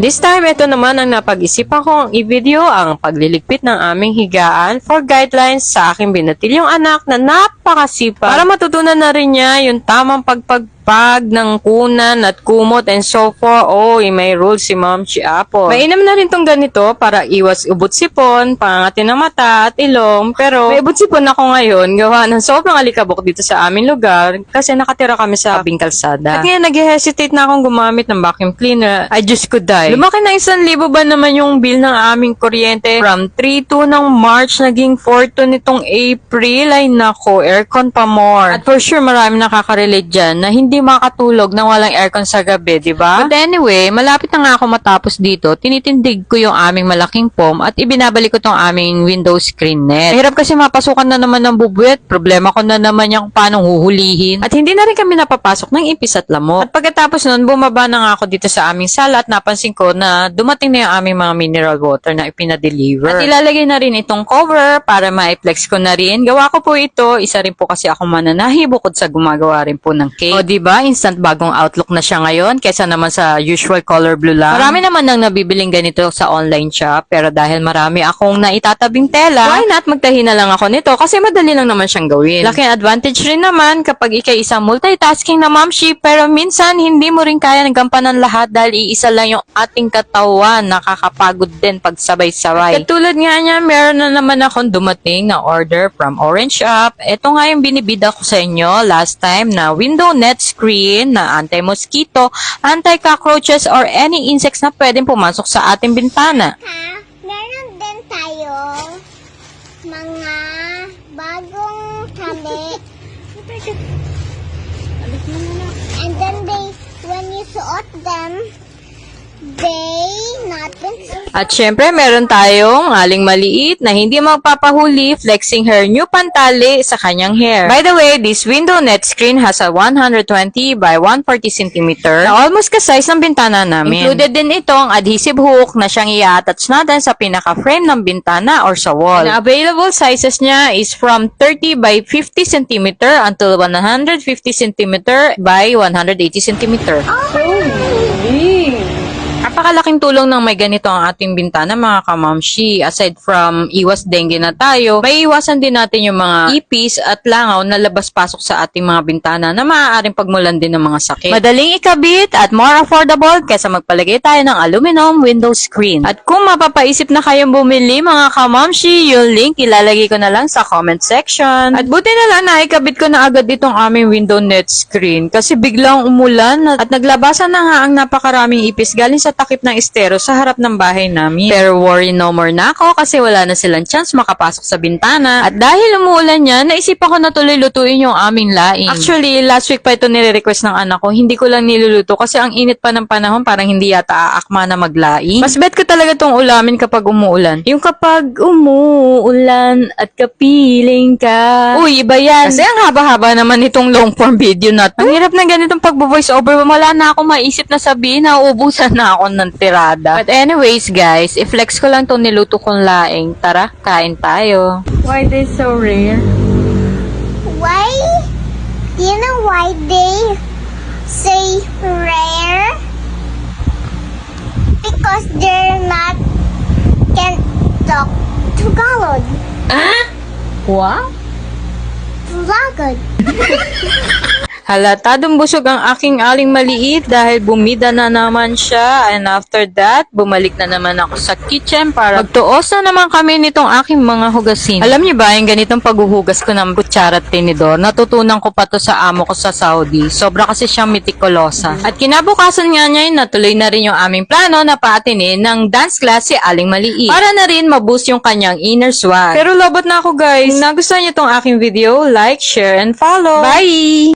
This time, ito naman ang napag-isipan kong i-video ang pagliligpit ng aming higaan for guidelines sa aking binatilyong anak na napakasipag. Para matutunan na rin niya yung tamang ng kunan at kumot and so forth. Oh, may rules si Ma'am Chi Apple. Mainam na rin tong ganito para iwas ubot sipon, pangangati ng mata at ilong. Pero may ubot sipon ako ngayon gawa ng sobrang alikabok dito sa aming lugar kasi nakatira kami sa tabing kalsada. At ngayon nag-hesitate na akong gumamit ng vacuum cleaner. I just could die. Lumaki na 1,000 ba naman yung bill ng aming kuryente from 3-2 ng March naging 4-2 nitong April. Ay nako, aircon pa more. At for sure marami nakaka-relate dyan na hindi makatulog na walang aircon sa gabi, di ba? But anyway, malapit na nga ako matapos dito, tinitindig ko yung aming malaking foam at ibinabalik ko tong aming window screen net. Mahirap kasi mapasukan na naman ng bubwet. Problema ko na naman yung paano huhulihin. At hindi na rin kami napapasok ng ipis at lamok. At pagkatapos nun, bumaba na nga ako dito sa aming sala at napansin ko na dumating na yung aming mga mineral water na ipinadeliver. At ilalagay na rin itong cover para ma-flex ko na rin. Gawa ko po ito. Isa rin po kasi ako mananahi bukod sa gumagawa rin po ng cake. O diba? Instant bagong outlook na siya ngayon kaysa naman sa usual color blue lang. Marami naman nang nabibiling ganito sa online shop pero dahil marami akong naitatabing tela, why not magtahi na lang ako nito kasi madali lang naman siyang gawin. Laking advantage rin naman kapag ikay isang multitasking na mamshi pero minsan hindi mo rin kaya nagampanan lahat dahil iisa lang yung ating katawan. Nakakapagod din pag sabay-sabay. Katulad nga niya, meron na naman akong dumating na order from Orange Shop. Ito nga yung binibida ko sa inyo last time na window net screen na anti-mosquito, anti-cockroaches, or any insects na pwedeng pumasok sa ating bintana. Meron din tayo mga bagong tali. And then when you suot them, not been... At syempre, meron tayong aling maliit na hindi magpapahuli, flexing her new pantali sa kanyang hair. By the way, this window net screen has a 120 by 140 cm na almost ka-size ng bintana namin. Included din itong adhesive hook na siyang i-attach natin sa pinaka-frame ng bintana or sa wall. Na available sizes niya is from 30 by 50 cm until 150 cm by 180 cm. Napakalaking tulong ng may ganito ang ating bintana mga kamamshi. Aside from iwas dengue na tayo, may iwasan din natin yung mga ipis at langaw na labas-pasok sa ating mga bintana na maaaring pagmulan din ng mga sakit. Madaling ikabit at more affordable kaysa magpalagay tayo ng aluminum window screen. At kung mapapaisip na kayong bumili mga kamamshi, yung link ilalagay ko na lang sa comment section. At buti na lang na ikabit ko na agad itong aming window net screen kasi biglang umulan at naglabasan na nga ang napakaraming ipis galing sa takip ng estero sa harap ng bahay namin. Pero worry no more na ako kasi wala na silang chance makapasok sa bintana. At dahil umuulan niya, naisipan ko na tuloy lutuin yung aming laing. Actually, last week pa ito nire-request ng anak ko. Hindi ko lang niluluto kasi ang init pa ng panahon parang hindi yata aakma na maglaing. Mas bet ko talaga tong ulamin kapag umuulan. Yung kapag umuulan at kapiling ka. Uy, iba yan. Kasi ang haba-haba naman itong long form video na to. Ang hirap na ganitong pagbo-voice over. Wala na ako maisip na sabihin na uubusan na ako ng tirada. But anyways guys, i-flex ko lang itong niluto kong laing. Tara, kain tayo. Why this so rare? Why? Do you know why they say rare? Because they're not can talk Tagalog. What? Tagalog. Halatadong busog ang aking aling maliit dahil bumida na naman siya and after that, bumalik na naman ako sa kitchen para magtuos na naman kami nitong aking mga hugasin. Alam niyo ba, yung ganitong paghuhugas ko ng kutsara at tinidor, natutunan ko pa to sa amo ko sa Saudi. Sobra kasi siyang mitikulosa. At kinabukasan nga niya, natuloy na rin yung aming plano na paatinin ng dance class si aling maliit. Para na rin maboost yung kanyang inner swag. Pero lobot na ako guys. Kung nagustuhan niyo tong aking video, like, share, and follow. Bye!